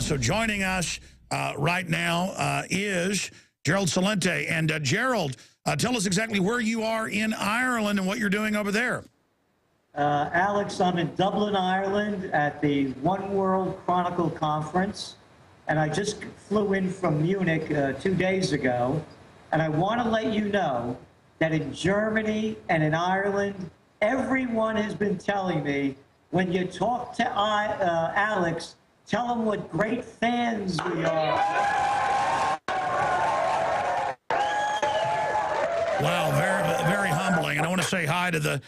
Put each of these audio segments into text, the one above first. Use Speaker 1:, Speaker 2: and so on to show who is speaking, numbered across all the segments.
Speaker 1: So joining us right now is Gerald Celente. And Gerald, tell us exactly where you are in Ireland and what you're doing over there.
Speaker 2: Alex, I'm in Dublin, Ireland at the One World Chronicle Conference. And I just flew in from Munich 2 days ago. And I want to let you know that in Germany and in Ireland, everyone has been telling me, when you talk to Alex, tell him what great fans we are.
Speaker 1: Wow, very, very humbling. And I want to say hi to the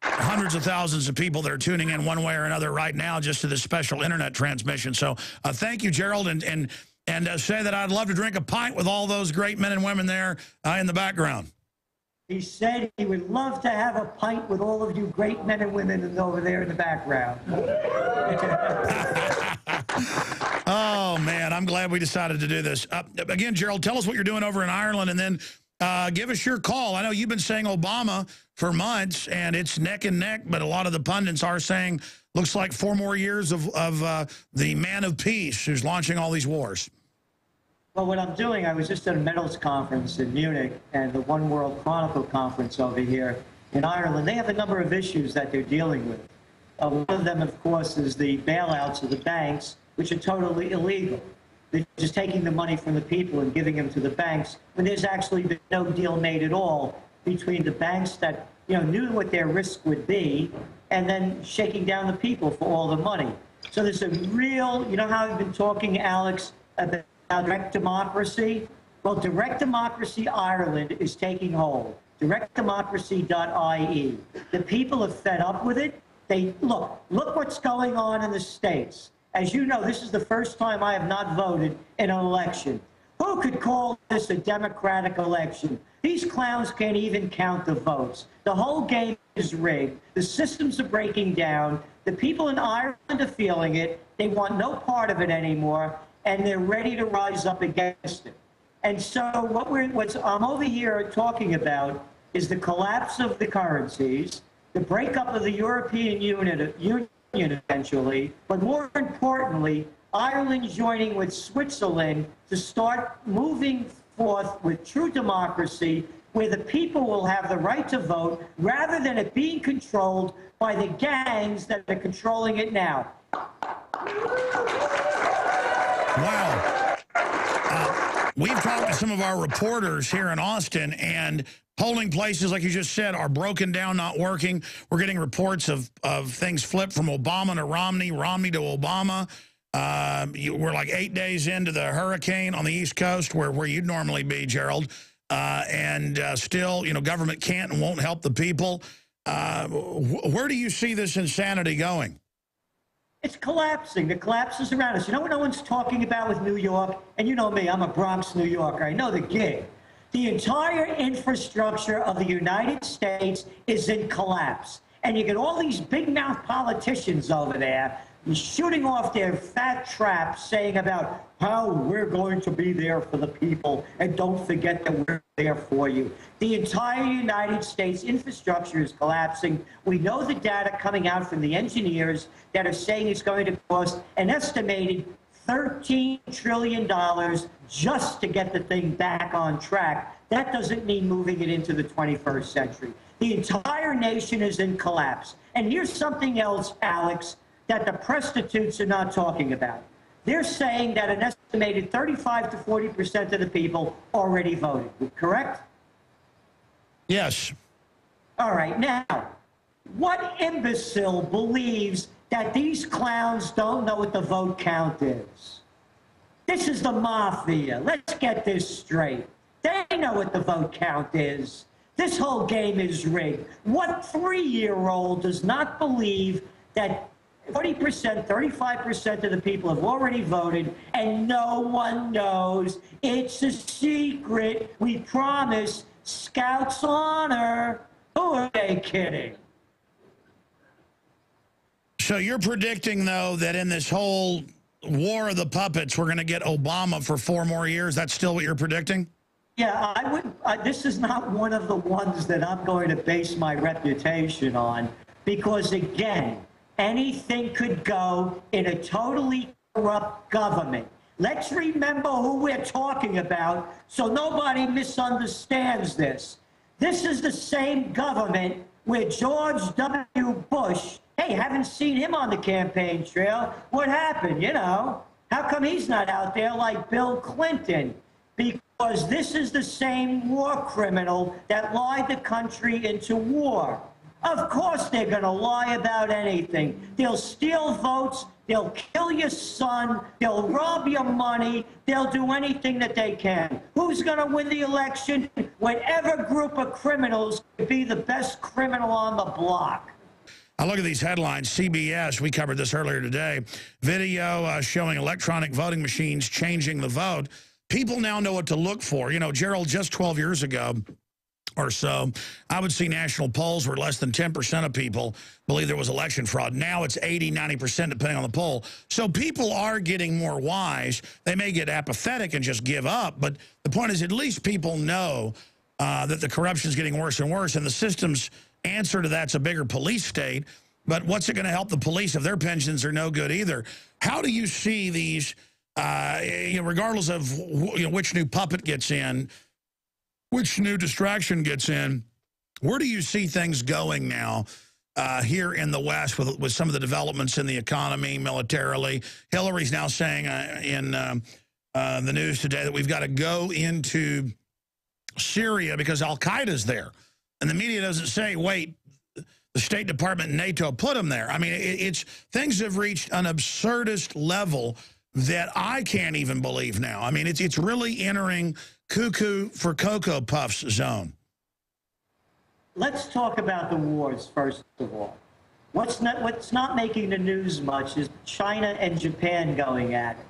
Speaker 1: hundreds of thousands of people that are tuning in one way or another right now just to this special internet transmission. So thank you, Gerald, and say that I'd love to drink a pint with all those great men and women there in the background. He
Speaker 2: said he would love to have a pint with all of you great men and women over there in the background.
Speaker 1: Oh, man, I'm glad we decided to do this. Again, Gerald, tell us what you're doing over in Ireland, and then give us your call. I know you've been saying Obama for months, and it's neck and neck, but a lot of the pundits are saying looks like 4 more years of the man of peace who's launching all these wars.
Speaker 2: Well, what I'm doing, I was just at a metals conference in Munich and the One World Chronicle conference over here in Ireland. They have a number of issues that they're dealing with. One of them, of course, is the bailouts of the banks, which are totally illegal. They're just taking the money from the people and giving them to the banks when there's actually been no deal made at all between the banks that knew what their risk would be and then shaking down the people for all the money. So there's a real, how I've been talking, Alex, about direct democracy? Well, Direct Democracy Ireland is taking hold. DirectDemocracy.ie. The people are fed up with it. They look what's going on in the States. As you know, this is the first time I have not voted in an election. Who could call this a democratic election? These clowns can't even count the votes. The whole game is rigged. The systems are breaking down. The people in Ireland are feeling it. They want no part of it anymore, and they're ready to rise up against it. And so what I'm over here talking about is the collapse of the currencies, the breakup of the European Union eventually, but more importantly, Ireland joining with Switzerland to start moving forth with true democracy, where the people will have the right to vote rather than it being controlled by the gangs that are controlling it now.
Speaker 1: Wow. We've talked to some of our reporters here in Austin, and polling places, like you just said, are broken down, not working. We're getting reports of things flipped from Obama to Romney, Romney to Obama. We're like 8 days into the hurricane on the East Coast where you'd normally be, Gerald. And still, government can't and won't help the people. Where do you see this insanity going?
Speaker 2: It's collapsing. The collapse is around us. You know what no one's talking about with New York? And you know me, I'm a Bronx, New Yorker. I know the gig. The entire infrastructure of the United States is in collapse. And you get all these big-mouth politicians over there shooting off their fat traps saying about how we're going to be there for the people and don't forget that we're there for you. The entire United States infrastructure is collapsing. We know the data coming out from the engineers that are saying it's going to cost an estimated $13 trillion just to get the thing back on track. That doesn't mean moving it into the 21st century. The entire nation is in collapse. And here's something else, Alex, that the prostitutes are not talking about. They're saying that an estimated 35 to 40% of the people already voted, correct?
Speaker 1: Yes.
Speaker 2: All right, now, what imbecile believes that these clowns don't know what the vote count is? This is the mafia. Let's get this straight. They know what the vote count is. This whole game is rigged. What 3-year-old does not believe that 40%, 35% of the people have already voted, and no one knows? It's a secret. We promise. Scouts honor. Who are they kidding?
Speaker 1: So you're predicting, though, that in this whole war of the puppets, we're going to get Obama for 4 more years? That's still what you're predicting?
Speaker 2: Yeah, I would. This is not one of the ones that I'm going to base my reputation on, because, again, anything could go in a totally corrupt government. Let's remember who we're talking about so nobody misunderstands this. This is the same government where George W. Bush, hey, haven't seen him on the campaign trail. What happened, you know? How come he's not out there like Bill Clinton? Because this is the same war criminal that lied the country into war. Of course they're going to lie about anything. They'll steal votes. They'll kill your son. They'll rob your money. They'll do anything that they can. Who's going to win the election? Whatever group of criminals could be the best criminal on the block.
Speaker 1: I look at these headlines. CBS, we covered this earlier today. Video showing electronic voting machines changing the vote. People now know what to look for. You know, Gerald, just 12 years ago or so, I would see national polls where less than 10% of people believe there was election fraud. Now it's 80, 90% depending on the poll. So people are getting more wise. They may get apathetic and just give up, but the point is at least people know that the corruption is getting worse and worse, and the system's answer to that's a bigger police state. But what's it going to help the police if their pensions are no good either? How do you see these, regardless of which new puppet gets in, which new distraction gets in, where do you see things going now here in the West with some of the developments in the economy, militarily? Hillary's now saying in the news today that we've got to go into Syria because al-Qaeda's there. And the media doesn't say, wait, the State Department and NATO put them there. I mean, things have reached an absurdist level that I can't even believe now. I mean, it's really entering cuckoo for Cocoa Puffs zone.
Speaker 2: Let's talk about the wars, first of all. What's not making the news much is China and Japan going at it,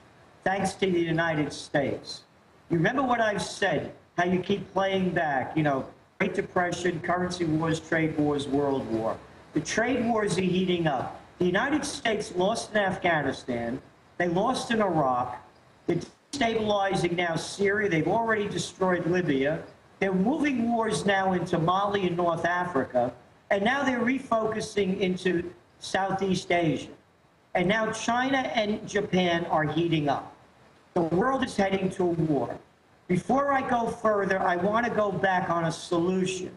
Speaker 2: thanks to the United States. You remember what I've said, how you keep playing back, you know, Great Depression, currency wars, trade wars, world war. The trade wars are heating up. The United States lost in Afghanistan. They lost in Iraq. They're destabilizing now Syria. They've already destroyed Libya. They're moving wars now into Mali and North Africa. And now they're refocusing into Southeast Asia. And now China and Japan are heating up. The world is heading to a war. Before I go further, I want to go back on a solution.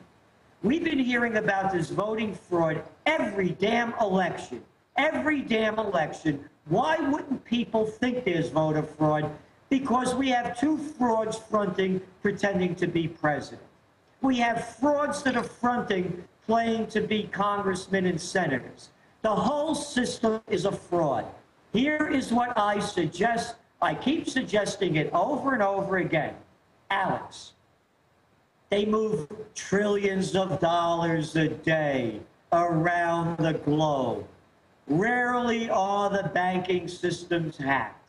Speaker 2: We've been hearing about this voting fraud every damn election. Every damn election. Why wouldn't people think there's voter fraud? Because we have two frauds fronting, pretending to be president. We have frauds that are fronting, playing to be congressmen and senators. The whole system is a fraud. Here is what I suggest. I keep suggesting it over and over again. Alex, they move trillions of dollars a day around the globe. Rarely are the banking systems hacked.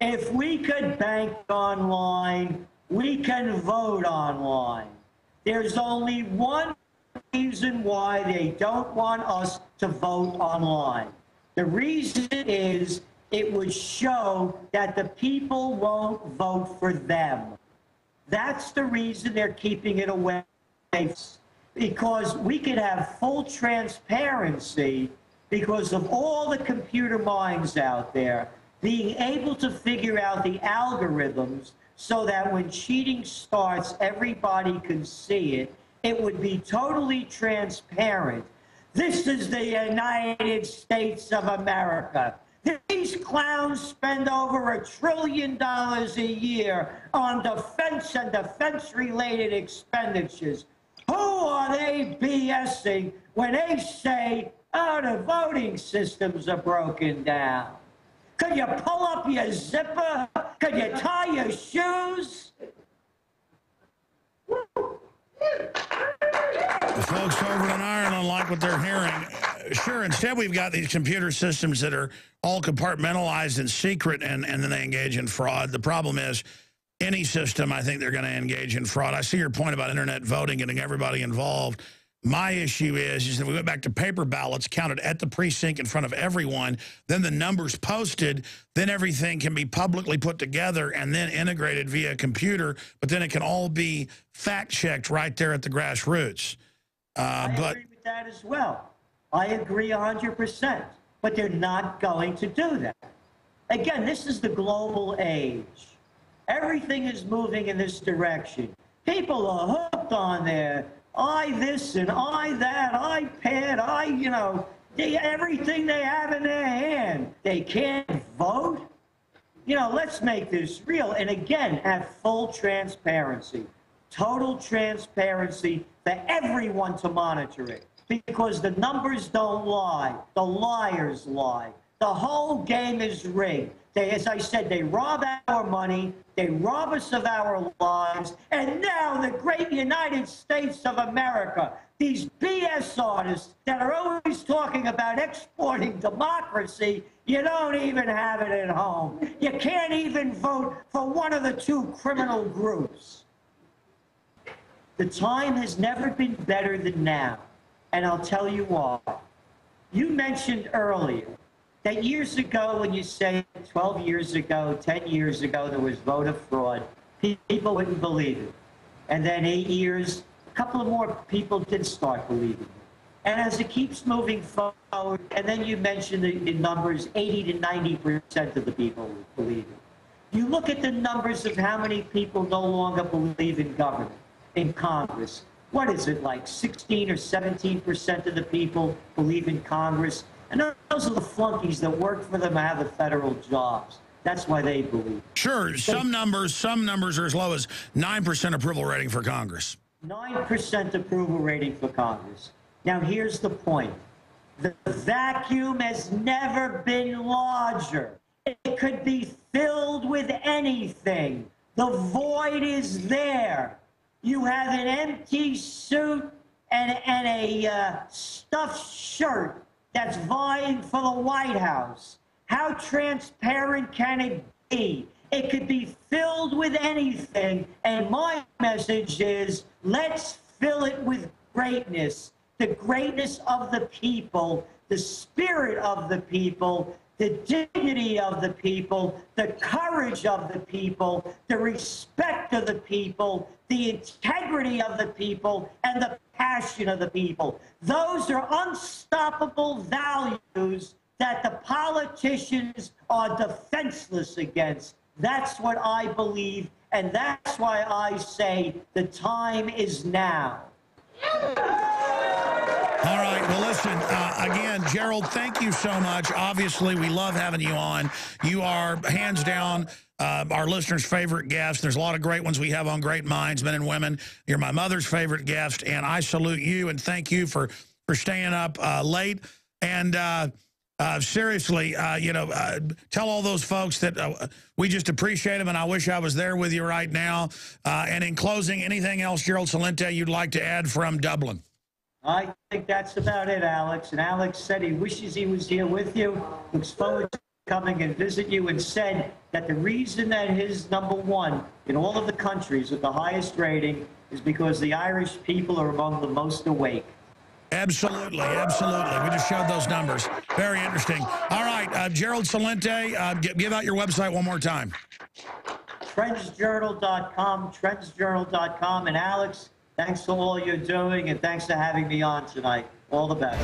Speaker 2: If we could bank online, we can vote online. There's only one reason why they don't want us to vote online. The reason is it would show that the people won't vote for them. That's the reason they're keeping it away. Because we could have full transparency because of all the computer minds out there being able to figure out the algorithms so that when cheating starts, everybody can see it. It would be totally transparent. This is the United States of America. These clowns spend over $1 trillion a year on defense and defense-related expenditures. Who are they BSing when they say, oh, the voting systems are broken down? Could you pull up your zipper? Could you tie your shoes?
Speaker 1: The folks over in Ireland like what they're hearing. Sure, instead we've got these computer systems that are all compartmentalized and secret, and then they engage in fraud. The problem is any system, I think they're going to engage in fraud. I see your point about internet voting, getting everybody involved. My issue is that we went back to paper ballots counted at the precinct in front of everyone, then the numbers posted, then everything can be publicly put together and then integrated via computer, but then it can all be fact-checked right there at the grassroots.
Speaker 2: I agree with that as well. I agree 100%, but they're not going to do that. Again, this is the global age. Everything is moving in this direction. People are hooked on their I this and I that, iPad, everything they have in their hand. They can't vote. Let's make this real. And again, have full transparency, total transparency for everyone to monitor it. Because the numbers don't lie. The liars lie. The whole game is rigged. As I said, they rob our money, they rob us of our lives, and now the great United States of America, these BS artists that are always talking about exporting democracy, you don't even have it at home. You can't even vote for one of the two criminal groups. The time has never been better than now, and I'll tell you why. You mentioned earlier that years ago, when you say 12 years ago, 10 years ago, there was voter fraud, people wouldn't believe it. And then 8 years, a couple of more people did start believing it. And as it keeps moving forward, and then you mentioned the numbers, 80 to 90% of the people believe it. You look at the numbers of how many people no longer believe in government, in Congress. What is it, like 16 or 17% of the people believe in Congress? And those are the flunkies that work for them and have the federal jobs. That's why they believe.
Speaker 1: Sure, some numbers are as low as 9% approval rating for Congress.
Speaker 2: 9% approval rating for Congress. Now, here's the point. The vacuum has never been larger. It could be filled with anything. The void is there. You have an empty suit and a stuffed shirt that's vying for the White House. How transparent can it be? It could be filled with anything, and my message is, let's fill it with greatness. The greatness of the people, the spirit of the people, the dignity of the people, the courage of the people, the respect of the people, the integrity of the people, and the passion of the people. Those are unstoppable values that the politicians are defenseless against. That's what I believe, and that's why I say the time is now.
Speaker 1: All right, well, listen, again, Gerald, thank you so much. Obviously, we love having you on. You are, hands down, our listeners' favorite guest. There's a lot of great ones we have on Great Minds, men and women. You're my mother's favorite guest, and I salute you and thank you for staying up late. And seriously, tell all those folks that we just appreciate them, and I wish I was there with you right now. And in closing, anything else, Gerald Celente, you'd like to add from Dublin?
Speaker 2: I think that's about it, Alex. And Alex said he wishes he was here with you, looks forward to coming and visit you, and said that the reason that his #1 in all of the countries with the highest rating is because the Irish people are among the most awake.
Speaker 1: Absolutely, absolutely. We just showed those numbers. Very interesting. All right, Gerald Celente, give out your website one more time.
Speaker 2: Trendsjournal.com, trendsjournal.com. And Alex, thanks for all you're doing, and thanks for having me on tonight. All the best.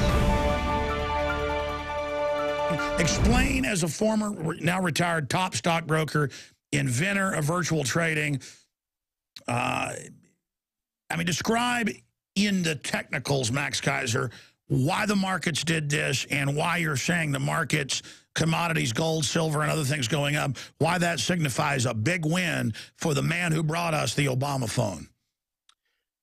Speaker 1: Explain, as a former, now retired top stockbroker, inventor of virtual trading, describe in the technicals, Max Kaiser, why the markets did this and why you're saying the markets, commodities, gold, silver, and other things going up, why that signifies a big win for the man who brought us the Obama phone.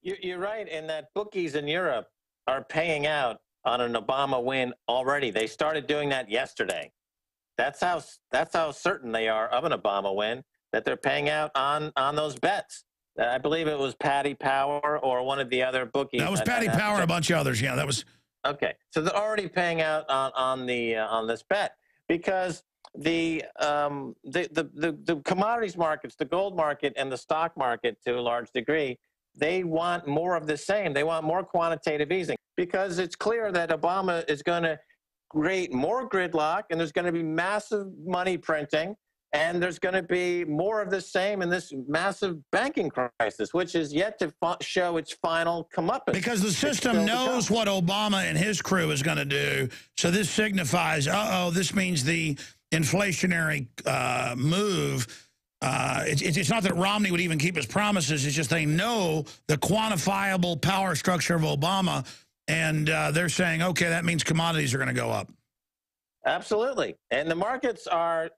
Speaker 3: You're right in that bookies in Europe are paying out on an Obama win already. They started doing that yesterday. That's how certain they are of an Obama win, that they're paying out on those bets. I believe it was Paddy Power or one of the other bookies.
Speaker 1: That was Paddy Power and a bunch of others. Yeah, that was.
Speaker 3: Okay, so they're already paying out on this bet because the commodities markets, the gold market and the stock market to a large degree, they want more of the same. They want more quantitative easing because it's clear that Obama is going to create more gridlock and there's going to be massive money printing and there's going to be more of the same in this massive banking crisis, which is yet to show its final comeuppance.
Speaker 1: Because the system knows what Obama and his crew is going to do. So this signifies, this means the inflationary move. It's not that Romney would even keep his promises. It's just they know the quantifiable power structure of Obama, and they're saying, okay, that means commodities are going to go up.
Speaker 3: Absolutely. And the markets are,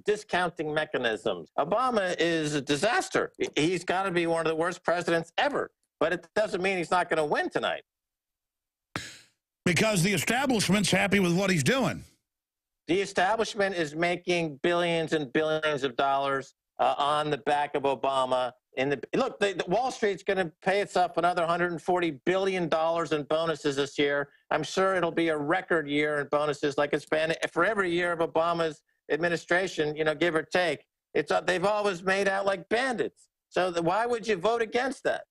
Speaker 3: discounting mechanisms. Obama is a disaster. He's got to be one of the worst presidents ever. But it doesn't mean he's not going to win tonight.
Speaker 1: Because the establishment's happy with what he's doing.
Speaker 3: The establishment is making billions and billions of dollars on the back of Obama. Look, the Wall Street's going to pay itself another $140 billion in bonuses this year. I'm sure it'll be a record year in bonuses, like it's been for every year of Obama's administration, give or take. They've always made out like bandits. So why would you vote against that?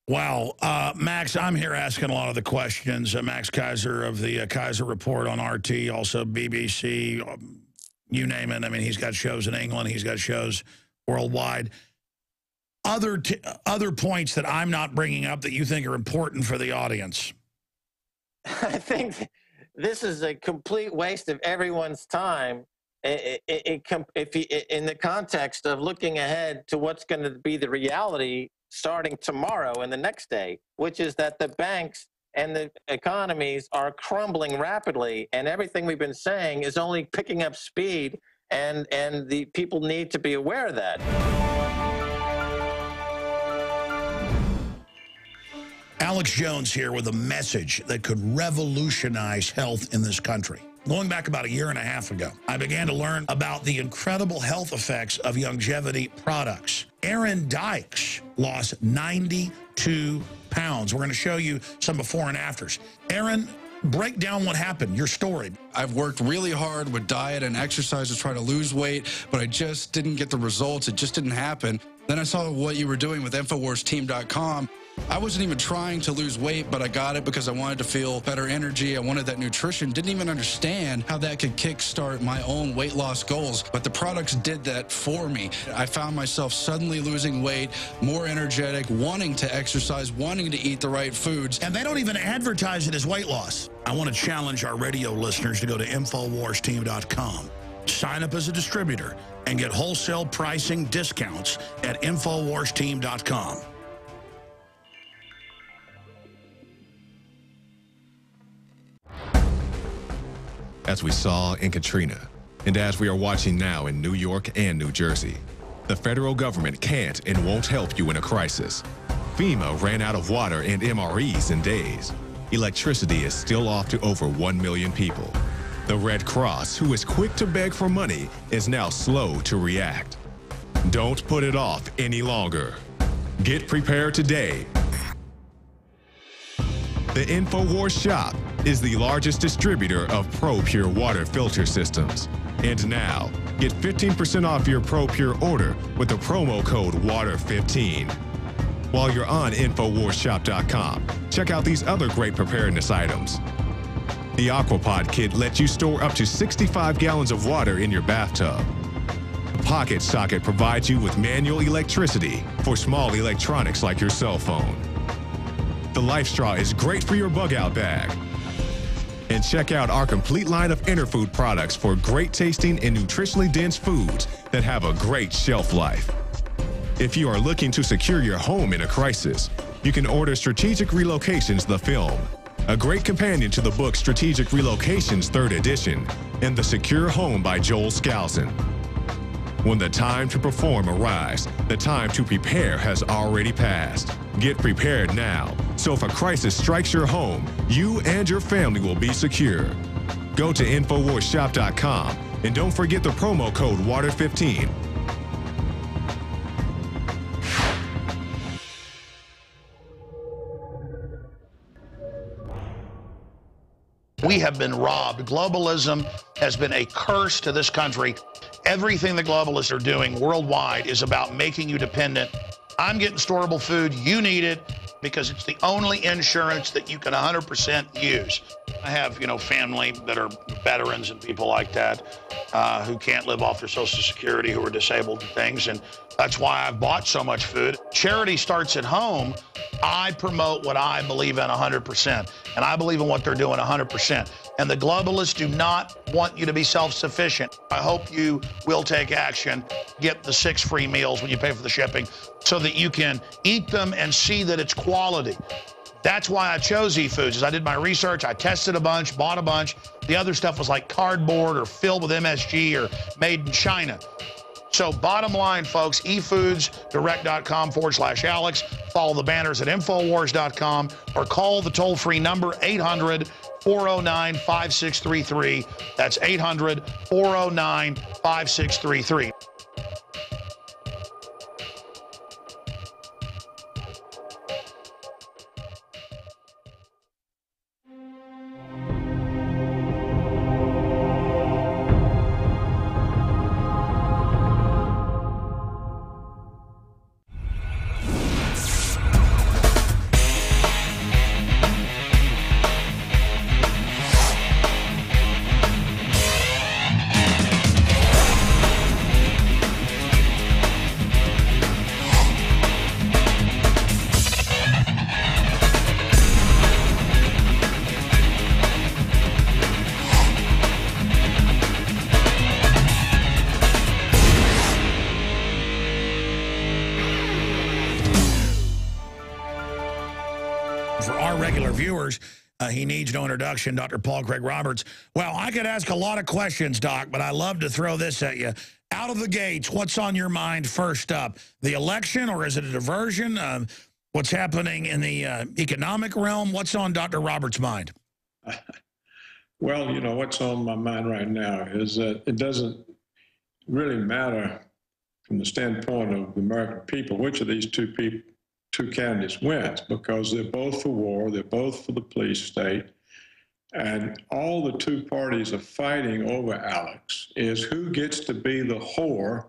Speaker 1: Wow. Max, I'm here asking a lot of the questions. Max Kaiser of the Kaiser Report on RT, also BBC, you name it. I mean, he's got shows in England. He's got shows worldwide. Other points that I'm not bringing up that you think are important for the audience?
Speaker 3: I think this is a complete waste of everyone's time in the context of looking ahead to what's going to be the reality starting tomorrow and the next day, which is that the banks and the economies are crumbling rapidly, and everything we've been saying is only picking up speed, and the people need to be aware of that.
Speaker 1: Alex Jones here with a message that could revolutionize health in this country. Going back about a year and a half ago, I began to learn about the incredible health effects of longevity products. Aaron Dykes lost 92 pounds. We're going to show you some before and afters. Aaron, break down what happened, your story.
Speaker 4: I've worked really hard with diet and exercise to try to lose weight, but I just didn't get the results. It just didn't happen. Then I saw what you were doing with InfoWarsTeam.com. I wasn't even trying to lose weight, but I got it because I wanted to feel better energy. I wanted that nutrition. Didn't even understand how that could kickstart my own weight loss goals, but the products did that for me. I found myself suddenly losing weight, more energetic, wanting to exercise, wanting to eat the right foods.
Speaker 1: And they don't even advertise it as weight loss. I want to challenge our radio listeners to go to InfoWarsTeam.com, sign up as a distributor, and get wholesale pricing discounts at InfoWarsTeam.com.
Speaker 5: As we saw in Katrina, and as we are watching now in New York and New Jersey, the federal government can't and won't help you in a crisis. FEMA ran out of water and MREs in days. Electricity is still off to over 1 million people. The Red Cross, who is quick to beg for money, is now slow to react. Don't put it off any longer. Get prepared today. The InfoWars shop is the largest distributor of ProPure water filter systems. And now, get 15% off your ProPure order with the promo code WATER15. While you're on InfoWarsShop.com, check out these other great preparedness items. The Aquapod kit lets you store up to 65 gallons of water in your bathtub. The Pocket Socket provides you with manual electricity for small electronics like your cell phone. The Life Straw is great for your bug-out bag. And check out our complete line of Interfood products for great tasting and nutritionally dense foods that have a great shelf life. If you are looking to secure your home in a crisis, you can order Strategic Relocations, the film, a great companion to the book Strategic Relocations 3rd edition, and The Secure Home by Joel Skousen. When the time to perform arrives, the time to prepare has already passed. Get prepared now, so if a crisis strikes your home, you and your family will be secure. Go to InfoWarsShop.com and don't forget the promo code WATER15.
Speaker 1: We have been robbed. Globalism has been a curse to this country. Everything the globalists are doing worldwide is about making you dependent. I'm getting storable food. You need it because it's the only insurance that you can 100% use. I have, family that are veterans and people like that who can't live off their Social Security, who are disabled and things, and that's why I've bought so much food. Charity starts at home. I promote what I believe in 100%, and I believe in what they're doing 100%. And the globalists do not want you to be self-sufficient. I hope you will take action, get the 6 free meals when you pay for the shipping, so that you can eat them and see that it's quality. That's why I chose eFoods. As I did my research, I tested a bunch, bought a bunch. The other stuff was like cardboard or filled with MSG or made in China. So bottom line, folks, efoodsdirect.com/Alex. Follow the banners at InfoWars.com or call the toll-free number 800-409-5633. That's 800-409-5633. For our regular viewers, he needs no introduction, Dr. Paul Craig Roberts. Well, I could ask a lot of questions, Doc, but I love to throw this at you. Out of the gates, what's on your mind first up? The election, or is it a diversion? What's happening in the economic realm? What's on Dr. Roberts' mind?
Speaker 6: Well, you know, what's on my mind right now is that it doesn't really matter from the standpoint of the American people which of these two candidates wins, because they're both for war, they're both for the police state, and all the two parties are fighting over, Alex, is who gets to be the whore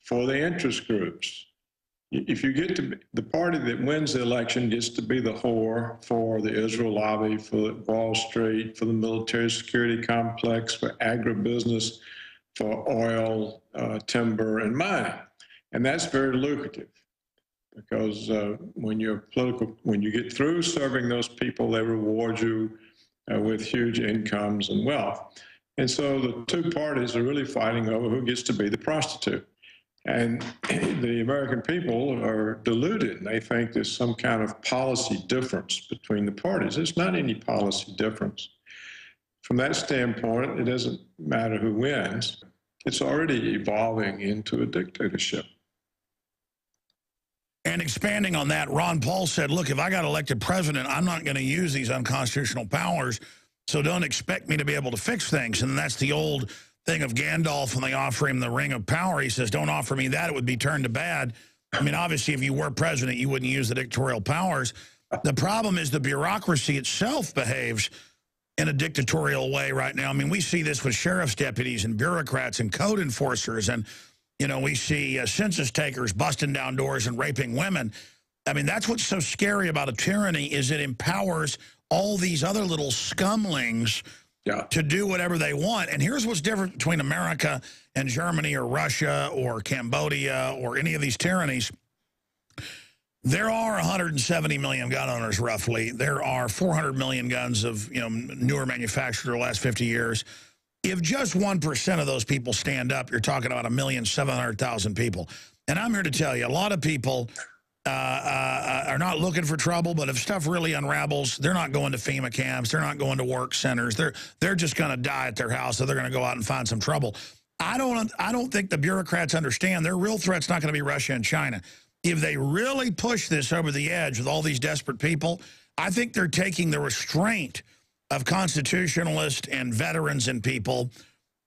Speaker 6: for the interest groups. If you get to be, the party that wins the election gets to be the whore for the Israel lobby, for Wall Street, for the military security complex, for agribusiness, for oil, timber, and mining. And that's very lucrative, because when you get through serving those people, they reward you with huge incomes and wealth. And so the two parties are really fighting over who gets to be the prostitute. And the American people are deluded. They think there's some kind of policy difference between the parties. There's not any policy difference. From that standpoint, it doesn't matter who wins. It's already evolving into a dictatorship.
Speaker 1: And expanding on that, Ron Paul said, look, if I got elected president, I'm not going to use these unconstitutional powers, so don't expect me to be able to fix things. And that's the old thing of Gandalf when they offer him the ring of power. He says, don't offer me that, it would be turned to bad. I mean, obviously, if you were president, you wouldn't use the dictatorial powers. The problem is the bureaucracy itself behaves in a dictatorial way right now. I mean, we see this with sheriff's deputies and bureaucrats and code enforcers, and you know, we see census takers busting down doors and raping women. I mean, that's what's so scary about a tyranny, is it empowers all these other little scumlings to do whatever they want. And here's what's different between America and Germany or Russia or Cambodia or any of these tyrannies. There are 170 million gun owners, roughly. There are 400 million guns of, you know, newer manufactured the last 50 years. If just 1% of those people stand up, you're talking about 1,700,000 people. And I'm here to tell you, a lot of people are not looking for trouble, but if stuff really unravels, they're not going to FEMA camps, they're not going to work centers, they're just going to die at their house, so they're going to go out and find some trouble. I don't think the bureaucrats understand their real threat's not going to be Russia and China. If they really push this over the edge with all these desperate people, I think they're taking the restraint of constitutionalists and veterans and people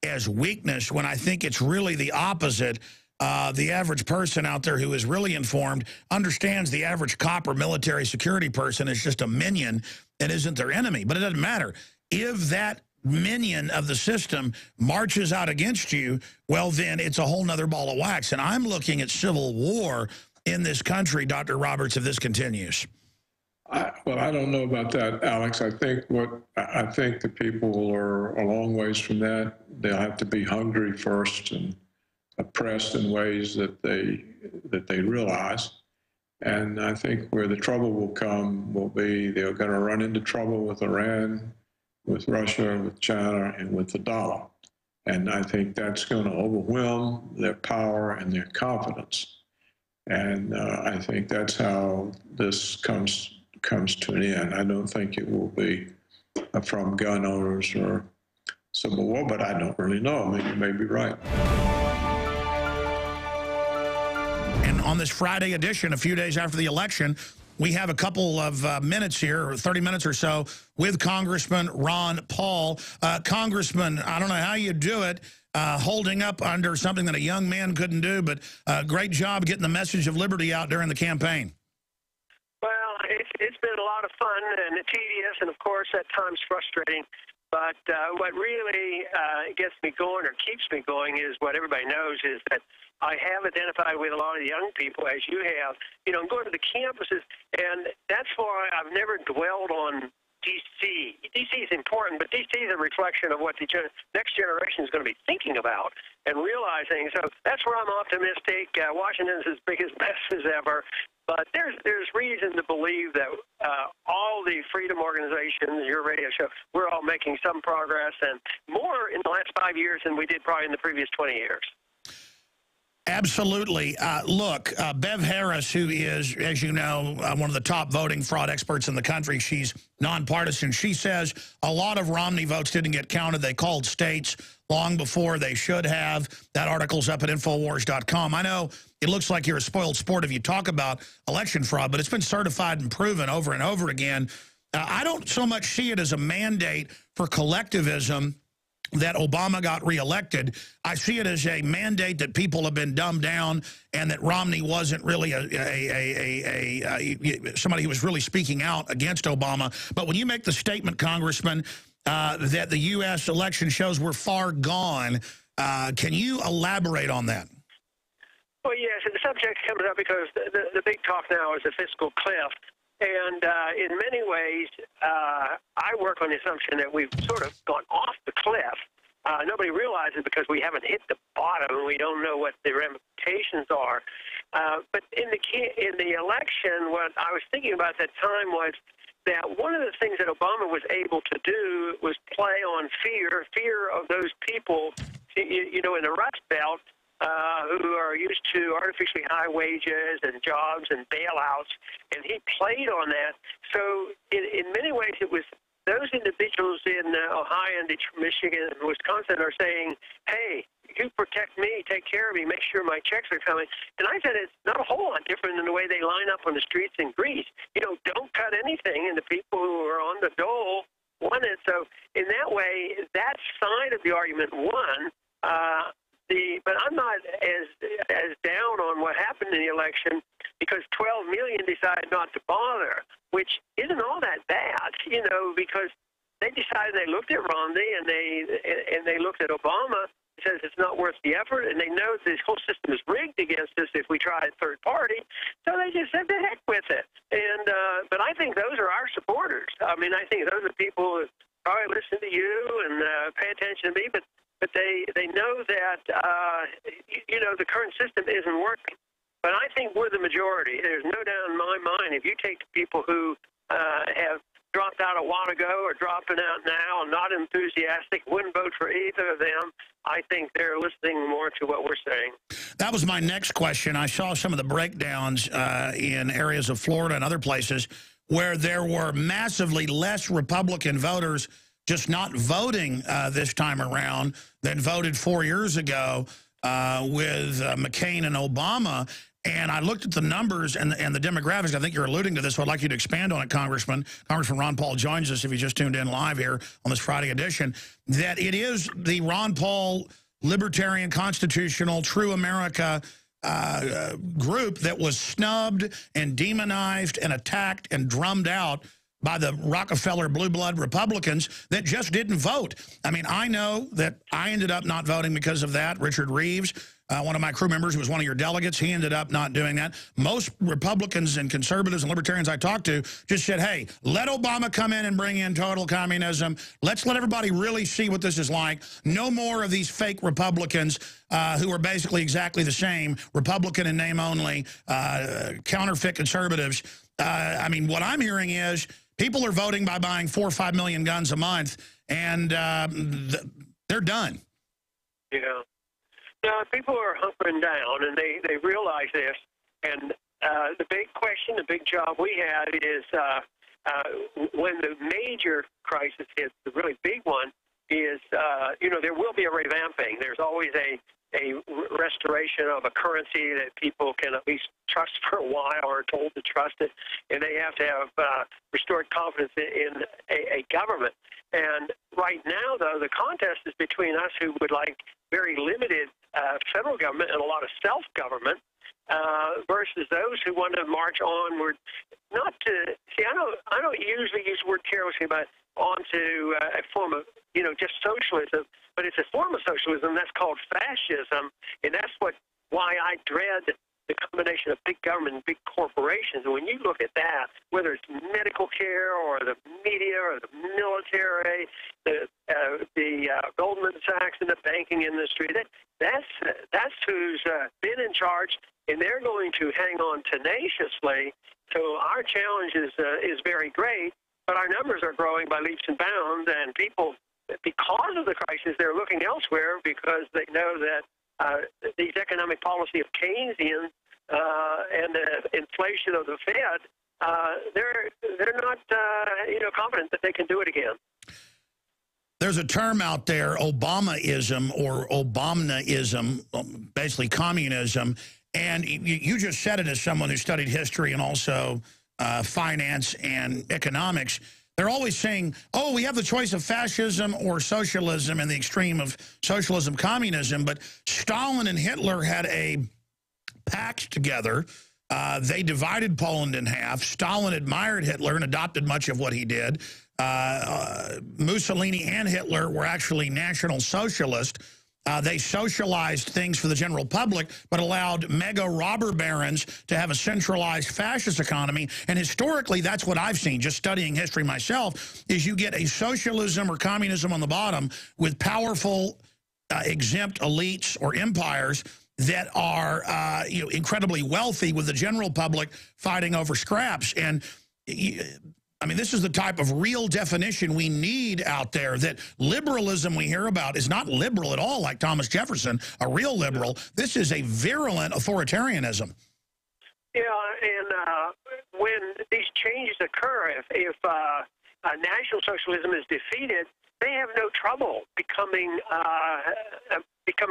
Speaker 1: as weakness, when I think it's really the opposite. The average person out there who is really informed understands the average cop or military security person is just a minion and isn't their enemy. But it doesn't matter. If that minion of the system marches out against you, well, then it's a whole nother ball of wax. And I'm looking at civil war in this country, Dr. Roberts, if this continues.
Speaker 6: Well, I don't know about that, Alex. I think the people are a long ways from that. They'll have to be hungry first and oppressed in ways that they realize. And I think where the trouble will come will be they're going to run into trouble with Iran, with Russia, with China, and with the dollar. And I think that's going to overwhelm their power and their confidence. And I think that's how this comes to an end. I don't think it will be from gun owners or civil war, but I don't really know. I mean, you may be right.
Speaker 1: And on this Friday edition, a few days after the election, we have a couple of minutes here, or 30 minutes or so, with Congressman Ron Paul. Congressman, I don't know how you do it, holding up under something that a young man couldn't do, but great job getting the message of liberty out during the campaign.
Speaker 7: Well, it's been a lot of fun and tedious and, of course, at times frustrating. But what really gets me going or keeps me going is what everybody knows is that I have identified with a lot of young people, as you have, you know, going to the campuses, and that's why I've never dwelled on D.C. D.C. is important, but D.C. is a reflection of what the next generation is going to be thinking about and realizing. So that's where I'm optimistic. Washington's as big as mess as ever. But there's reason to believe that all the freedom organizations, your radio show, we're all making some progress and more in the last 5 years than we did probably in the previous 20 years.
Speaker 1: Absolutely. Look, Bev Harris, who is, as you know, one of the top voting fraud experts in the country, she's nonpartisan. She says a lot of Romney votes didn't get counted. They called states long before they should have. That article's up at InfoWars.com. I know it looks like you're a spoiled sport if you talk about election fraud, but it's been certified and proven over and over again. I don't so much see it as a mandate for collectivism that Obama got reelected. I see it as a mandate that people have been dumbed down and that Romney wasn't really somebody who was really speaking out against Obama. But when you make the statement, Congressman, that the U.S. election shows we're far gone, can you elaborate on that?
Speaker 7: Well, yes, the subject comes up because the big talk now is the fiscal cliff. And in many ways, I work on the assumption that we've sort of gone off the cliff. Nobody realizes because we haven't hit the bottom and we don't know what the ramifications are. But in the election, what I was thinking about at that time was that one of the things that Obama was able to do was play on fear of those people, you know, in the Rust Belt, who are used to artificially high wages and jobs and bailouts, and he played on that. So in many ways, it was those individuals in Ohio and Michigan and Wisconsin are saying, hey, you protect me, take care of me, make sure my checks are coming. And I said it's not a whole lot different than the way they line up on the streets in Greece. You know, don't cut anything, and the people who are on the dole won it. So in that way, that side of the argument won. But I'm not as down on what happened in the election because 12 million decided not to bother, which isn't all that bad, you know, because they decided they looked at Romney and they looked at Obama. Says it's not worth the effort, and they know this whole system is rigged against us if we try a third party. So they just said, the heck with it. And but I think those are our supporters. I mean, I think those are people that probably listen to you and pay attention to me, but they know that, you know, the current system isn't working. But I think we're the majority. There's no doubt in my mind, if you take the people who have dropped out a while ago or dropping out now, not enthusiastic, wouldn't vote for either of them, I think they're listening more to what we're saying.
Speaker 1: That was my next question. I saw some of the breakdowns in areas of Florida and other places where there were massively less Republican voters just not voting this time around than voted 4 years ago with McCain and Obama. And I looked at the numbers and the demographics. I think you're alluding to this, so I'd like you to expand on it, Congressman. Congressman Ron Paul joins us if you just tuned in live here on this Friday edition, that it is the Ron Paul libertarian, constitutional, true America group that was snubbed and demonized and attacked and drummed out by the Rockefeller blue blood Republicans that just didn't vote. I mean, I know that I ended up not voting because of that. Richard Reeves, one of my crew members who was one of your delegates. He ended up not doing that. Most Republicans and conservatives and libertarians I talked to just said, hey, let Obama come in and bring in total communism. Let's let everybody really see what this is like. No more of these fake Republicans who are basically exactly the same, Republican in name only, counterfeit conservatives. I mean, what I'm hearing is people are voting by buying 4 or 5 million guns a month, and they're done.
Speaker 7: Yeah. No, people are hunkering down, and they realize this. And the big question, the big job we had is when the major crisis hits, the really big one is, there will be a revamping. There's always a restoration of a currency that people can at least trust for a while or are told to trust it, and they have to have restored confidence in a government. And right now, though, the contest is between us who would like very limited federal government and a lot of self-government versus those who want to march onward. Not to see, I don't usually use the word carelessly, but onto a form of just socialism, but it's a form of socialism that's called fascism, and that's why I dread the combination of big government and big corporations. And when you look at that, whether it's medical care or the media or the military, the Goldman Sachs and the banking industry, that's who's been in charge, and they're going to hang on tenaciously. So our challenge is very great, but our numbers are growing by leaps and bounds, and people, because of the crisis, they're looking elsewhere because they know that these economic policy of Keynesian and the inflation of the Fed, they're not confident that they can do it again.
Speaker 1: There's a term out there, Obamaism or Obamaism, basically communism, and you just said it as someone who studied history and also finance and economics. They're always saying, oh, we have the choice of fascism or socialism and the extreme of socialism, communism. But Stalin and Hitler had a pact together. They divided Poland in half. Stalin admired Hitler and adopted much of what he did. Mussolini and Hitler were actually National Socialists. They socialized things for the general public, but allowed mega robber barons to have a centralized fascist economy. And historically, that's what I've seen, just studying history myself, is you get a socialism or communism on the bottom with powerful exempt elites or empires that are incredibly wealthy, with the general public fighting over scraps. And I mean, this is the type of real definition we need out there, that liberalism we hear about is not liberal at all, like Thomas Jefferson, a real liberal. This is a virulent authoritarianism.
Speaker 7: Yeah, and when these changes occur, if National Socialism is defeated, they have no trouble becoming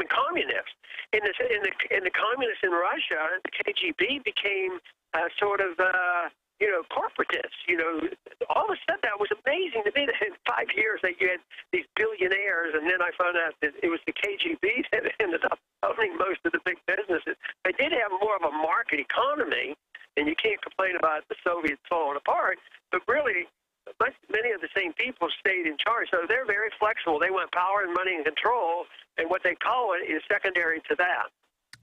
Speaker 7: communists. In the communists in Russia, the KGB became sort of corporatists. All of a sudden, that was amazing to me that in 5 years that you had these billionaires, and then I found out that it was the KGB that ended up owning most of the big businesses. They did have more of a market economy, and you can't complain about the Soviets falling apart, but really, many of the same people stayed in charge. So they're very flexible. They want power and money and control, and what they call it is secondary to that.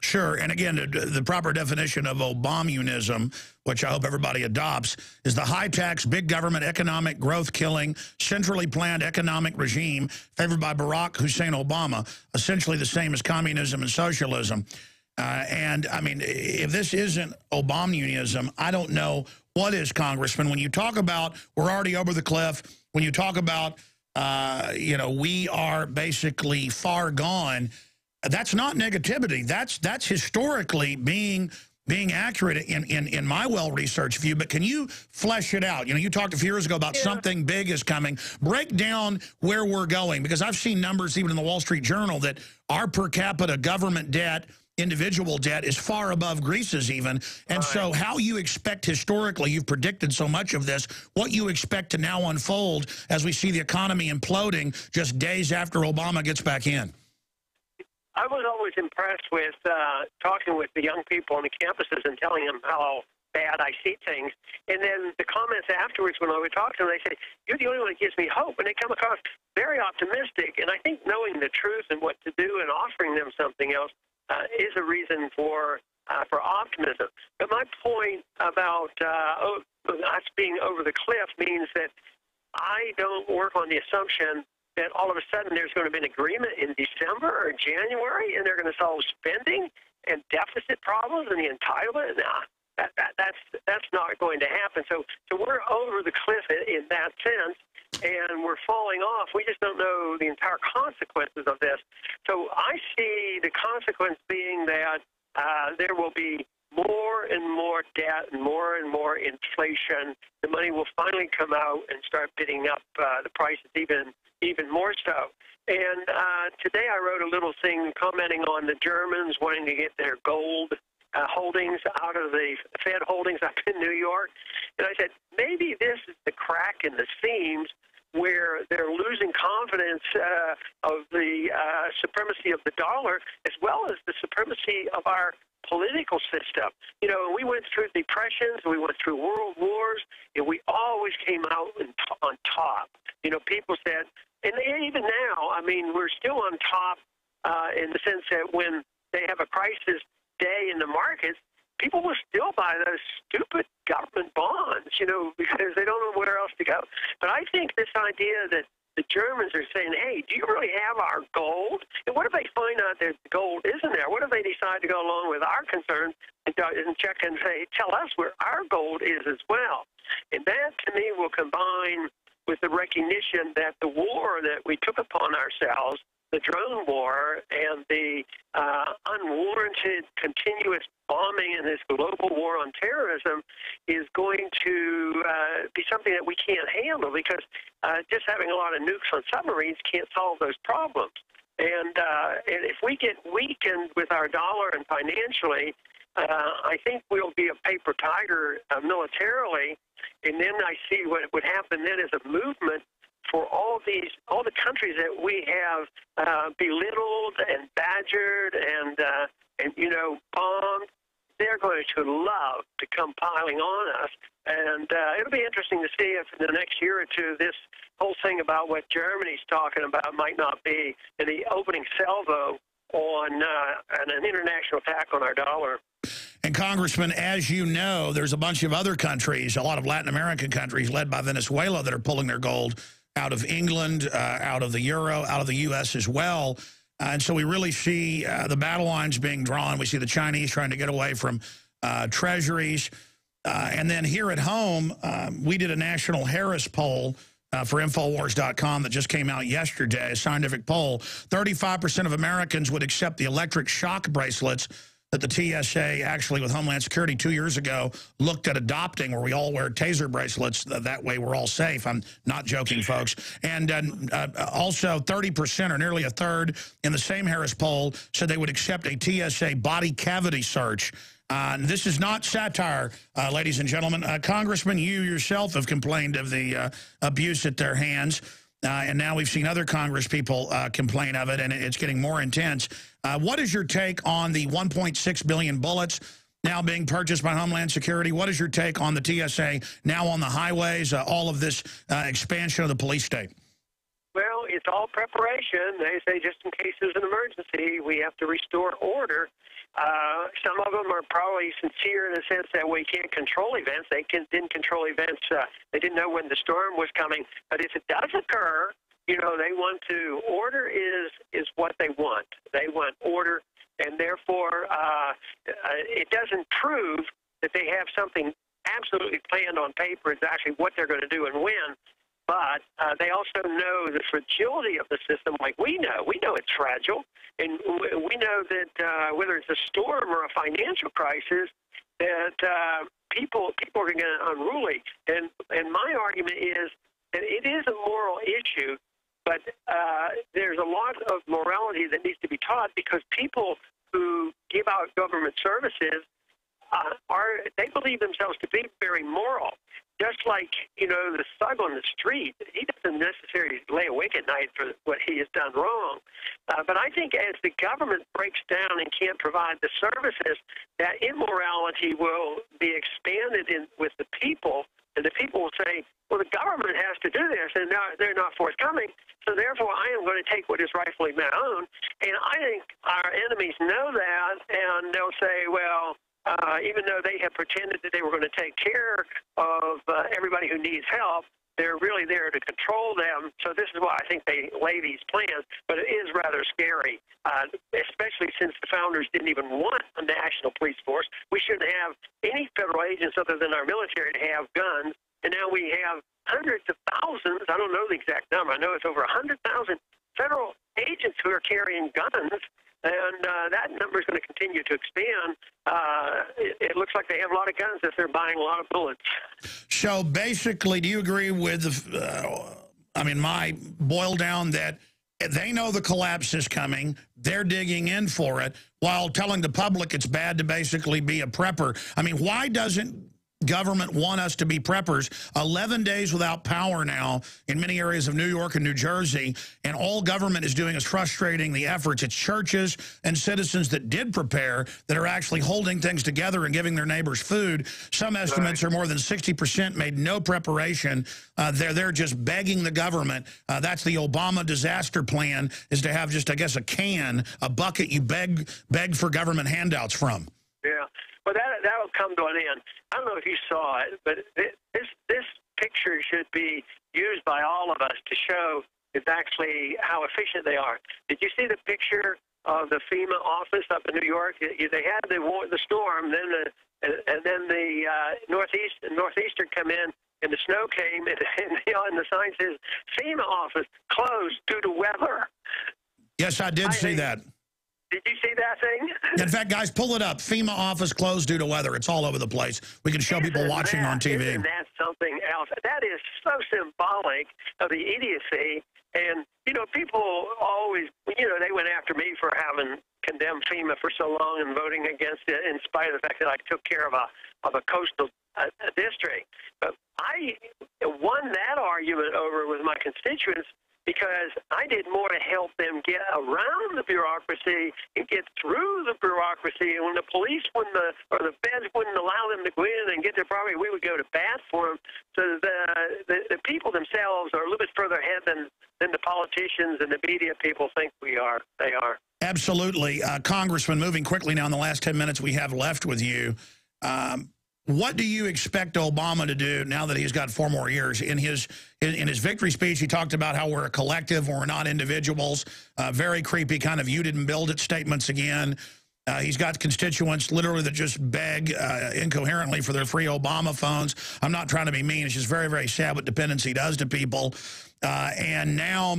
Speaker 1: Sure. And again, the proper definition of Obamunism, which I hope everybody adopts, is the high-tax, big government, economic growth-killing, centrally planned economic regime favored by Barack Hussein Obama, essentially the same as communism and socialism. And, I mean, if this isn't Obamunism, I don't know what is, Congressman. When you talk about we're already over the cliff, when you talk about, we are basically far gone, that's not negativity. That's historically being accurate in my well-researched view. But can you flesh it out? You talked a few years ago about something big is coming. Break down where we're going, because I've seen numbers even in the Wall Street Journal that our per capita government debt, individual debt, is far above Greece's even. And so how you expect historically, you've predicted so much of this, what you expect to now unfold as we see the economy imploding just days after Obama gets back in?
Speaker 7: I was always impressed with talking with the young people on the campuses and telling them how bad I see things. And then the comments afterwards when I would talk to them, they say, you're the only one that gives me hope. And they come across very optimistic. And I think knowing the truth and what to do and offering them something else is a reason for optimism. But my point about us being over the cliff means that I don't work on the assumption that all of a sudden there's going to be an agreement in December or January, and they're going to solve spending and deficit problems and the entitlement. Nah, that's not going to happen. So we're over the cliff in that sense, and we're falling off. We just don't know the entire consequences of this. So I see the consequence being that there will be more and more debt and more inflation. The money will finally come out and start bidding up the prices even more so. And today I wrote a little thing commenting on the Germans wanting to get their gold holdings out of the Fed holdings up in New York. And I said, maybe this is the crack in the seams where they're losing confidence of the supremacy of the dollar, as well as the supremacy of our political system. You know, we went through depressions, we went through world wars, and we always came out on top. You know, people said, and even now, I mean, we're still on top in the sense that when they have a crisis day in the markets, people will still buy those stupid government bonds, you know, because they don't know where else to go. But I think this idea that the Germans are saying, hey, do you really have our gold? And what if they find out that gold isn't there? What if they decide to go along with our concerns and check and say, tell us where our gold is as well? And that, to me, will combine with the recognition that the war that we took upon ourselves, the drone war and the unwarranted continuous bombing in this global war on terrorism is going to be something that we can't handle, because just having a lot of nukes on submarines can't solve those problems. And if we get weakened with our dollar and financially, I think we'll be a paper tiger militarily. And then I see what would happen then is a movement for all the countries that we have belittled and badgered and you know, bombed. They're going to love to come piling on us, and it'll be interesting to see if in the next year or two this whole thing about what Germany's talking about might not be the opening salvo on an international attack on our dollar.
Speaker 1: And Congressman, as you know, there's a bunch of other countries, a lot of Latin American countries led by Venezuela, that are pulling their gold out of England, out of the euro, out of the U.S. as well. And so we really see the battle lines being drawn. We see the Chinese trying to get away from treasuries. And then here at home, we did a national Harris poll for InfoWars.com that just came out yesterday, a scientific poll. 35% of Americans would accept the electric shock bracelets that the TSA, actually with Homeland Security 2 years ago, looked at adopting, where we all wear taser bracelets. That way we're all safe. I'm not joking, folks. And also 30%, or nearly a third, in the same Harris poll said they would accept a TSA body cavity search. This is not satire, ladies and gentlemen. Congressman, you yourself have complained of the abuse at their hands. And now we've seen other Congress people complain of it, and it's getting more intense. What is your take on the 1.6 billion bullets now being purchased by Homeland Security? What is your take on the TSA now on the highways, all of this expansion of the police state?
Speaker 7: Well, it's all preparation. They say just in case there's an emergency, we have to restore order. Some of them are probably sincere in the sense that we can't control events. They didn't control events. They didn't know when the storm was coming. But if it does occur, you know, they want to, order is what they want. They want order, and therefore it doesn't prove that they have something absolutely planned on paper exactly what they're going to do and when. But they also know the fragility of the system, like we know. We know it's fragile. And we know that whether it's a storm or a financial crisis, that people are going to get unruly. And my argument is that it is a moral issue, but there's a lot of morality that needs to be taught, because people who give out government services they believe themselves to be very moral. Just like, you know, the thug on the street, he doesn't necessarily lay awake at night for what he has done wrong. But I think as the government breaks down and can't provide the services, that immorality will be expanded with the people, and the people will say, well, the government has to do this, and they're not forthcoming, so therefore I am going to take what is rightfully my own. And I think our enemies know that, though they have pretended that they were going to take care of everybody who needs help, they're really there to control them. So this is why I think they lay these plans. But it is rather scary, especially since the founders didn't even want a national police force. We shouldn't have any federal agents other than our military to have guns. And now we have hundreds of thousands, I don't know the exact number, I know it's over 100,000 federal agents who are carrying guns. And that number is going to continue to expand. It looks like they have a lot of guns if they're buying a lot of bullets.
Speaker 1: So basically, do you agree with, my boil down that they know the collapse is coming, they're digging in for it, while telling the public it's bad to basically be a prepper? I mean, why doesn't government want us to be preppers? 11 days without power now in many areas of New York and New Jersey, and all government is doing is frustrating the efforts. It's churches and citizens that did prepare that are actually holding things together and giving their neighbors food. Some estimates are more than 60% made no preparation. They're just begging the government. That's the Obama disaster plan, is to have just, I guess, a bucket you beg for government handouts from.
Speaker 7: Yeah. Well, that will come to an end. I don't know if you saw it, but this picture should be used by all of us to show exactly how efficient they are. Did you see the picture of the FEMA office up in New York? They had the storm, and then the northeastern come in, and the snow came, and the sign says FEMA office closed due to weather.
Speaker 1: Yes, I did see that.
Speaker 7: Did you see that thing?
Speaker 1: In fact, guys, pull it up. FEMA office closed due to weather. It's all over the place. We can show people watching on TV.
Speaker 7: Isn't that something else? That is so symbolic of the idiocy. And, people always, they went after me for having condemned FEMA for so long and voting against it, in spite of the fact that I took care of a coastal district. But I won that argument over with my constituents, because I did more to help them get around the bureaucracy and get through the bureaucracy. And when the police or the feds wouldn't allow them to go in and get their property, we would go to bat for them. So the people themselves are a little bit further ahead than the politicians and the media people think they are.
Speaker 1: Absolutely. Congressman, moving quickly now in the last 10 minutes we have left with you. What do you expect Obama to do now that he's got 4 more years? In his victory speech, he talked about how we're a collective, we're not individuals. Very creepy kind of you didn't build it statements again. He's got constituents literally that just beg incoherently for their free Obama phones. I'm not trying to be mean. It's just very, very sad what dependency does to people. And now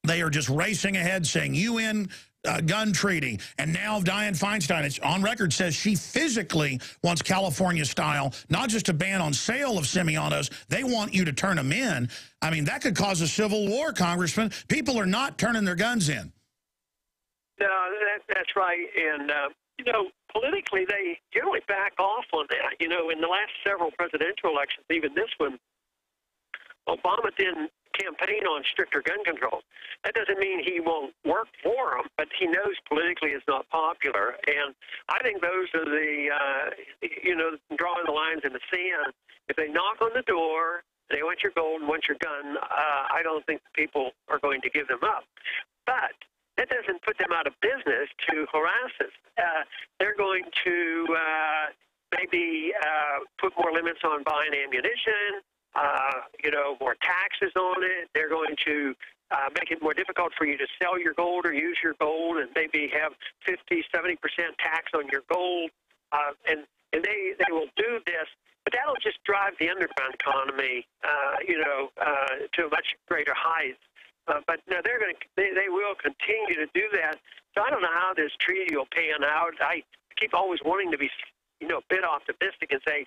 Speaker 1: they are just racing ahead saying UN gun treaty. And now Dianne Feinstein, it's on record, says she physically wants California style, not just a ban on sale of semi-autos. They want you to turn them in. I mean, that could cause a civil war, Congressman. People are not turning their guns in.
Speaker 7: No, that's right. And, politically, they generally back off on that. In the last several presidential elections, even this one, Obama didn't campaign on stricter gun control. That doesn't mean he won't work for them, but he knows politically it's not popular. And I think those are the, drawing the lines in the sand. If they knock on the door, they want your gold and want your gun, I don't think people are going to give them up. But that doesn't put them out of business to harass us. They're going to maybe put more limits on buying ammunition, more taxes on it. They're going to make it more difficult for you to sell your gold or use your gold, and maybe have 50-70% tax on your gold. And they will do this, but that'll just drive the underground economy, to a much greater height. But no, they will continue to do that. So I don't know how this treaty will pan out. I keep always wanting to be, a bit optimistic and say,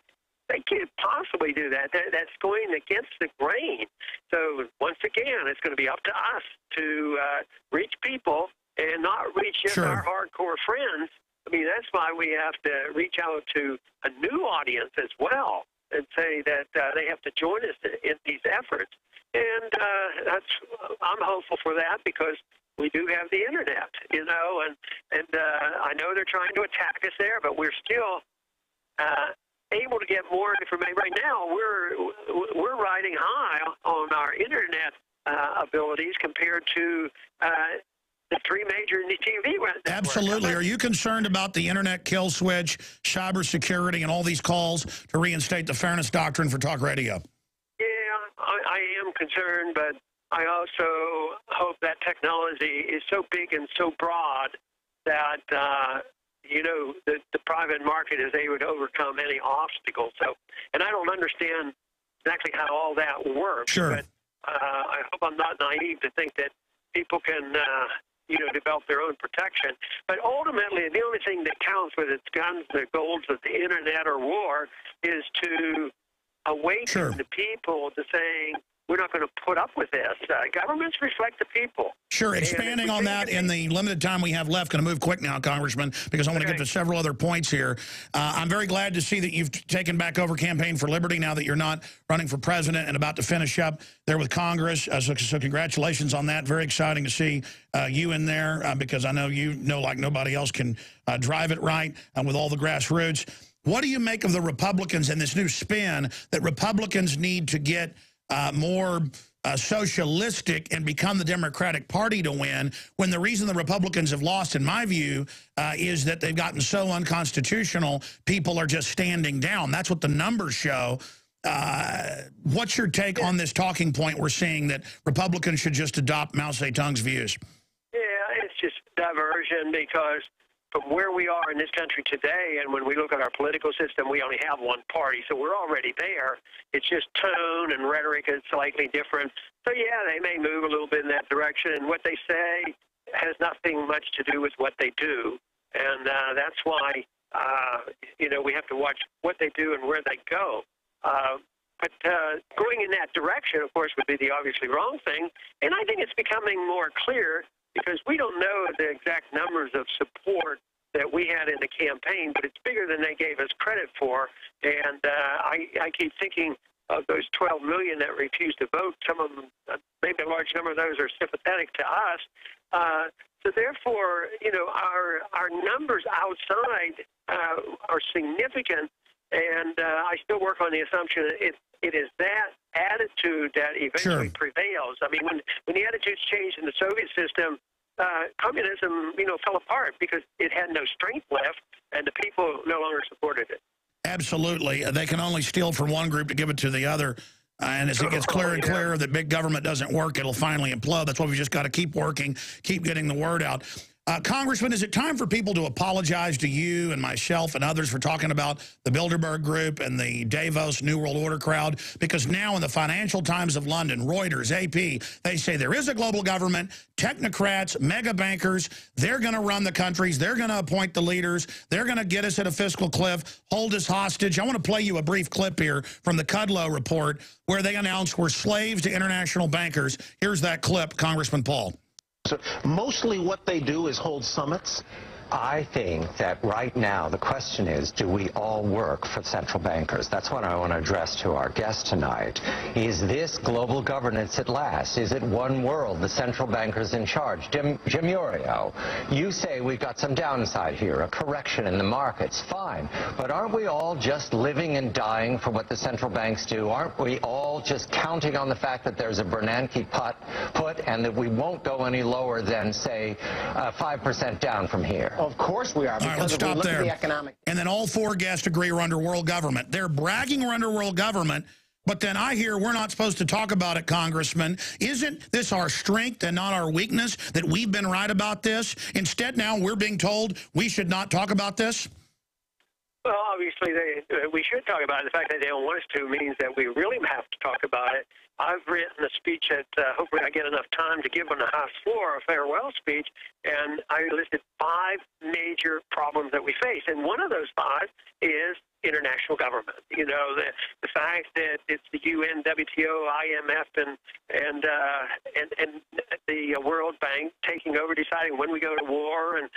Speaker 7: they can't possibly do that. That's going against the grain. So once again, it's going to be up to us to reach people and not reach just our hardcore friends. I mean, that's why we have to reach out to a new audience as well and say that they have to join us in these efforts. And I'm hopeful for that, because we do have the internet, and I know they're trying to attack us there, but we're still able to get more information. Right now, we're riding high on our internet abilities compared to the three major TV networks.
Speaker 1: Absolutely. Are you concerned about the internet kill switch, cybersecurity, and all these calls to reinstate the fairness doctrine for talk radio?
Speaker 7: Yeah, I am concerned, but I also hope that technology is so big and so broad that, you know, the private market is able to overcome any obstacle. So, and I don't understand exactly how all that works.
Speaker 1: Sure.
Speaker 7: But I hope I'm not naive to think that people can, you know, develop their own protection. But ultimately, the only thing that counts with its guns, the goals of the internet or war, is to awaken the people to saying, we're not going to put up with this. Governments reflect the people.
Speaker 1: Sure. Expanding on that in the limited time we have left, going to move quick now, Congressman, because I want to get to several other points here. I'm very glad to see that you've taken back over Campaign for Liberty now that you're not running for president and about to finish up there with Congress. So congratulations on that. Very exciting to see you in there because I know you know like nobody else can drive it right with all the grassroots. What do you make of the Republicans and this new spin that Republicans need to get more socialistic and become the Democratic Party to win, when the reason the Republicans have lost, in my view, is that they've gotten so unconstitutional, people are just standing down. That's what the numbers show. What's your take on this talking point we're seeing that Republicans should just adopt Mao Zedong's views?
Speaker 7: Yeah, it's just diversion because from where we are in this country today, and when we look at our political system, we only have one party, so we're already there. It's just tone and rhetoric is slightly different. So, yeah, they may move a little bit in that direction, and what they say has nothing much to do with what they do. And that's why, you know, we have to watch what they do and where they go. But going in that direction, of course, would be the obviously wrong thing. And I think it's becoming more clear because we don't know the exact numbers of support that we had in the campaign, but it's bigger than they gave us credit for. And I keep thinking of those 12 million that refused to vote. Some of them, maybe a large number of those are sympathetic to us. So therefore, you know, our numbers outside are significant. And I still work on the assumption that it is that attitude that eventually prevails. I mean, when the attitudes changed in the Soviet system, communism, you know, fell apart because it had no strength left, and the people no longer supported it.
Speaker 1: Absolutely. They can only steal from one group to give it to the other. And as it gets clearer and clearer that big government doesn't work, it'll finally implode. That's why we just got to keep working, keep getting the word out. Congressman, is it time for people to apologize to you and myself and others for talking about the Bilderberg Group and the Davos New World Order crowd? Because now in the Financial Times of London, Reuters, AP, they say there is a global government, technocrats, mega bankers, they're going to run the countries, they're going to appoint the leaders, they're going to get us at a fiscal cliff, hold us hostage. I want to play you a brief clip here from the Kudlow report where they announced we're slaves to international bankers. Here's that clip, Congressman Paul.
Speaker 8: So mostly what they do is hold summits.
Speaker 9: I think that right now the question is, do we all work for central bankers? That's what I want to address to our guest tonight. Is this global governance at last? Is it one world, the central bankers in charge? Jim Urio, you say we've got some downside here, a correction in the markets. Fine. But aren't we all just living and dying for what the central banks do? Aren't we all just counting on the fact that there's a Bernanke put and that we won't go any lower than, say, 5% down from here?
Speaker 8: Of course we are.
Speaker 1: All right, let's stop there. And then all four guests agree we're under world government. They're bragging we're under world government, but then I hear we're not supposed to talk about it, Congressman. Isn't this our strength and not our weakness that we've been right about this? Instead, now we're being told we should not talk about this?
Speaker 7: Well, obviously, we should talk about it. The fact that they don't want us to means that we really have to talk about it. I've written a speech that hopefully I get enough time to give on the House floor, a farewell speech, and I listed 5 major problems that we face. And one of those 5 is international government. You know, the fact that it's the UN, WTO, IMF, and the World Bank taking over, deciding when we go to war and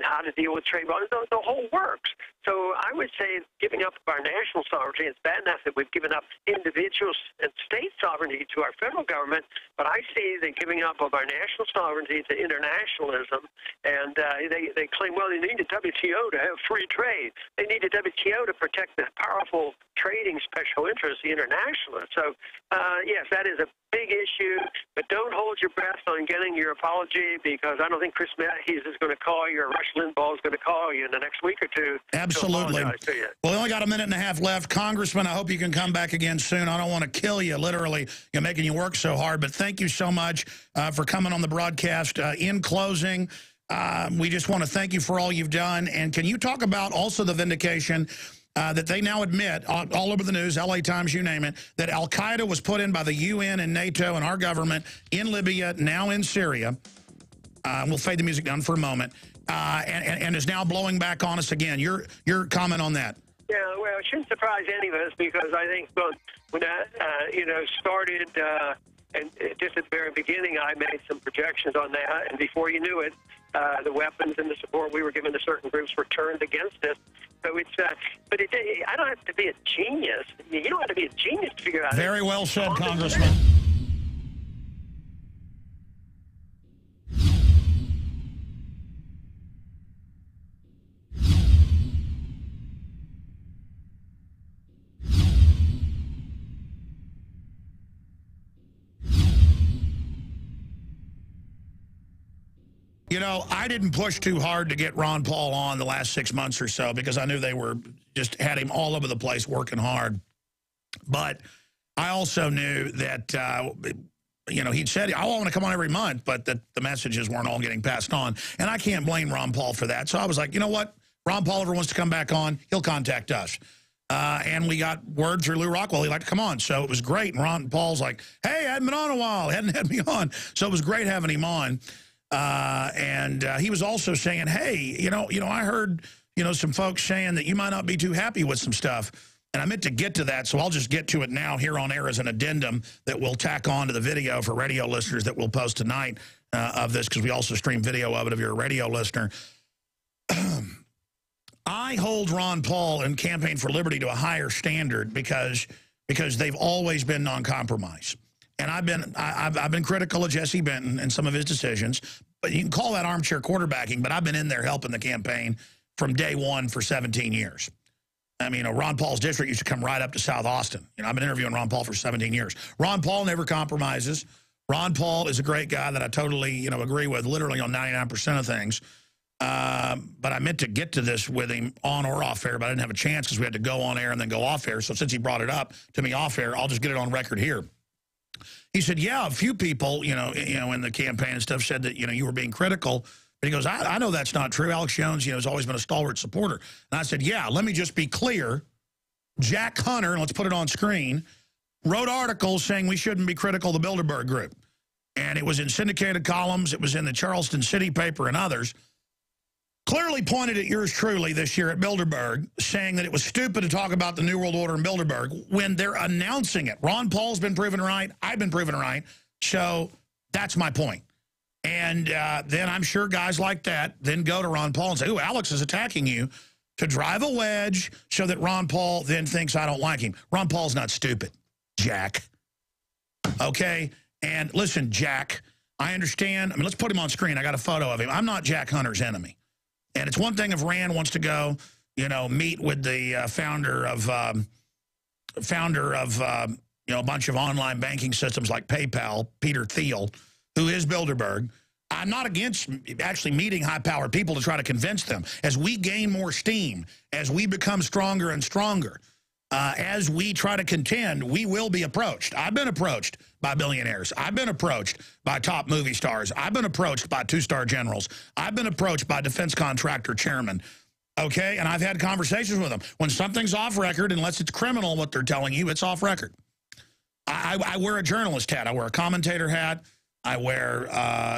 Speaker 7: how to deal with trade bonds. The whole works. So I would say giving up our national sovereignty, it's bad enough that we've given up individual and state sovereignty to our federal government, but I see the giving up of our national sovereignty to internationalism, and they claim, well, they need the WTO to have free trade. They need the WTO to protect the powerful trading special interests, the internationalists. So, yes, that is a big issue, but don't hold your breath on getting your apology, because I don't think Chris Matthews is going to call you or Rush Limbaugh is going to call you in the next week or two.
Speaker 1: Absolutely.
Speaker 7: To apologize to you.
Speaker 1: Well, we only got a minute and a half left. Congressman, I hope you can come back again soon. I don't want to kill you, literally, making you work so hard, but thank you so much for coming on the broadcast. In closing, we just want to thank you for all you've done. And can you talk about also the vindication that they now admit, all over the news, LA Times, you name it, that al-Qaeda was put in by the UN and NATO and our government in Libya, now in Syria. We'll fade the music down for a moment. And is now blowing back on us again. Your comment on that?
Speaker 7: Yeah, well, it shouldn't surprise any of us, because I think when that, started, and just at the very beginning, I made some projections on that, and before you knew it, the weapons and the support we were given to certain groups were turned against us. So it's, I don't have to be a genius. You don't have to be a genius to figure out.
Speaker 1: Very well said, Congressman. I didn't push too hard to get Ron Paul on the last 6 months or so, because I knew they were just had him all over the place working hard. But I also knew that, he'd said, I want to come on every month, but that the messages weren't all getting passed on. And I can't blame Ron Paul for that. So I was like, you know what? Ron Paul ever wants to come back on, he'll contact us. And we got word through Lou Rockwell he'd like to come on. So it was great. And Ron Paul's like, hey, I hadn't been on a while. Hadn't had me on. So it was great having him on. And he was also saying, hey, I heard, some folks saying that you might not be too happy with some stuff. And I meant to get to that, so I'll just get to it now here on air as an addendum that we'll tack on to the video for radio listeners that we'll post tonight of this, because we also stream video of it if you're a radio listener. I hold Ron Paul and Campaign for Liberty to a higher standard because they've always been non-compromise. And I've been critical of Jesse Benton and some of his decisions, but you can call that armchair quarterbacking, but I've been in there helping the campaign from day one for 17 years. I mean, Ron Paul's district used to come right up to South Austin. I've been interviewing Ron Paul for 17 years. Ron Paul never compromises. Ron Paul is a great guy that I totally, agree with literally on 99% of things. But I meant to get to this with him on or off air, but I didn't have a chance because we had to go on air and then go off air. So since he brought it up to me off air, I'll just get it on record here. He said, yeah, a few people, in the campaign and stuff said that, you were being critical. But he goes, I know that's not true. Alex Jones, has always been a stalwart supporter. And I said, yeah, let me just be clear. Jack Hunter, and let's put it on screen, wrote articles saying we shouldn't be critical of the Bilderberg Group. And it was in syndicated columns. It was in the Charleston City paper and others. Clearly pointed at yours truly this year at Bilderberg, saying that it was stupid to talk about the New World Order in Bilderberg when they're announcing it. Ron Paul's been proven right. I've been proven right. So that's my point. And then I'm sure guys like that then go to Ron Paul and say, oh, Alex is attacking you, to drive a wedge so that Ron Paul then thinks I don't like him. Ron Paul's not stupid, Jack. Okay? And listen, Jack, I understand. I mean, let's put him on screen. I got a photo of him. I'm not Jack Hunter's enemy. And it's one thing if Rand wants to go, meet with the founder of a bunch of online banking systems like PayPal, Peter Thiel, who is Bilderberg. I'm not against actually meeting high-powered people to try to convince them. As we gain more steam, as we become stronger and stronger, as we try to contend, we will be approached. I've been approached by billionaires. I've been approached by top movie stars. I've been approached by two-star generals. I've been approached by defense contractor chairmen. Okay? And I've had conversations with them. When something's off record, unless it's criminal what they're telling you, it's off record. I wear a journalist hat. I wear a commentator hat. I wear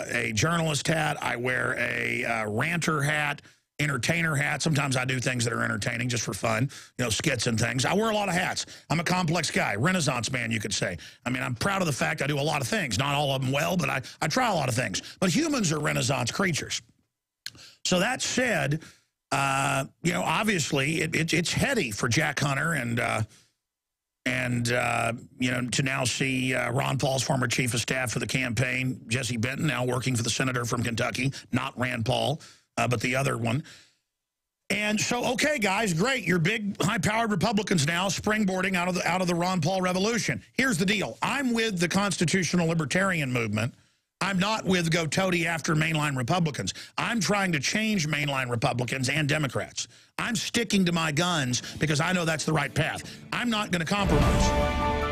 Speaker 1: a journalist hat. I wear a ranter hat, entertainer hat. Sometimes I do things that are entertaining just for fun, skits and things. I wear a lot of hats. I'm a complex guy, Renaissance man, you could say. I mean, I'm proud of the fact I do a lot of things. Not all of them well, but I try a lot of things. But humans are Renaissance creatures. So that said, obviously it's heady for Jack Hunter and to now see Ron Paul's former chief of staff for the campaign, Jesse Benton, now working for the senator from Kentucky, not Rand Paul, but the other one. And so, okay, guys, great. You're big, high-powered Republicans now springboarding out of the Ron Paul revolution. Here's the deal. I'm with the constitutional libertarian movement. I'm not with go toady after mainline Republicans. I'm trying to change mainline Republicans and Democrats. I'm sticking to my guns because I know that's the right path. I'm not going to compromise.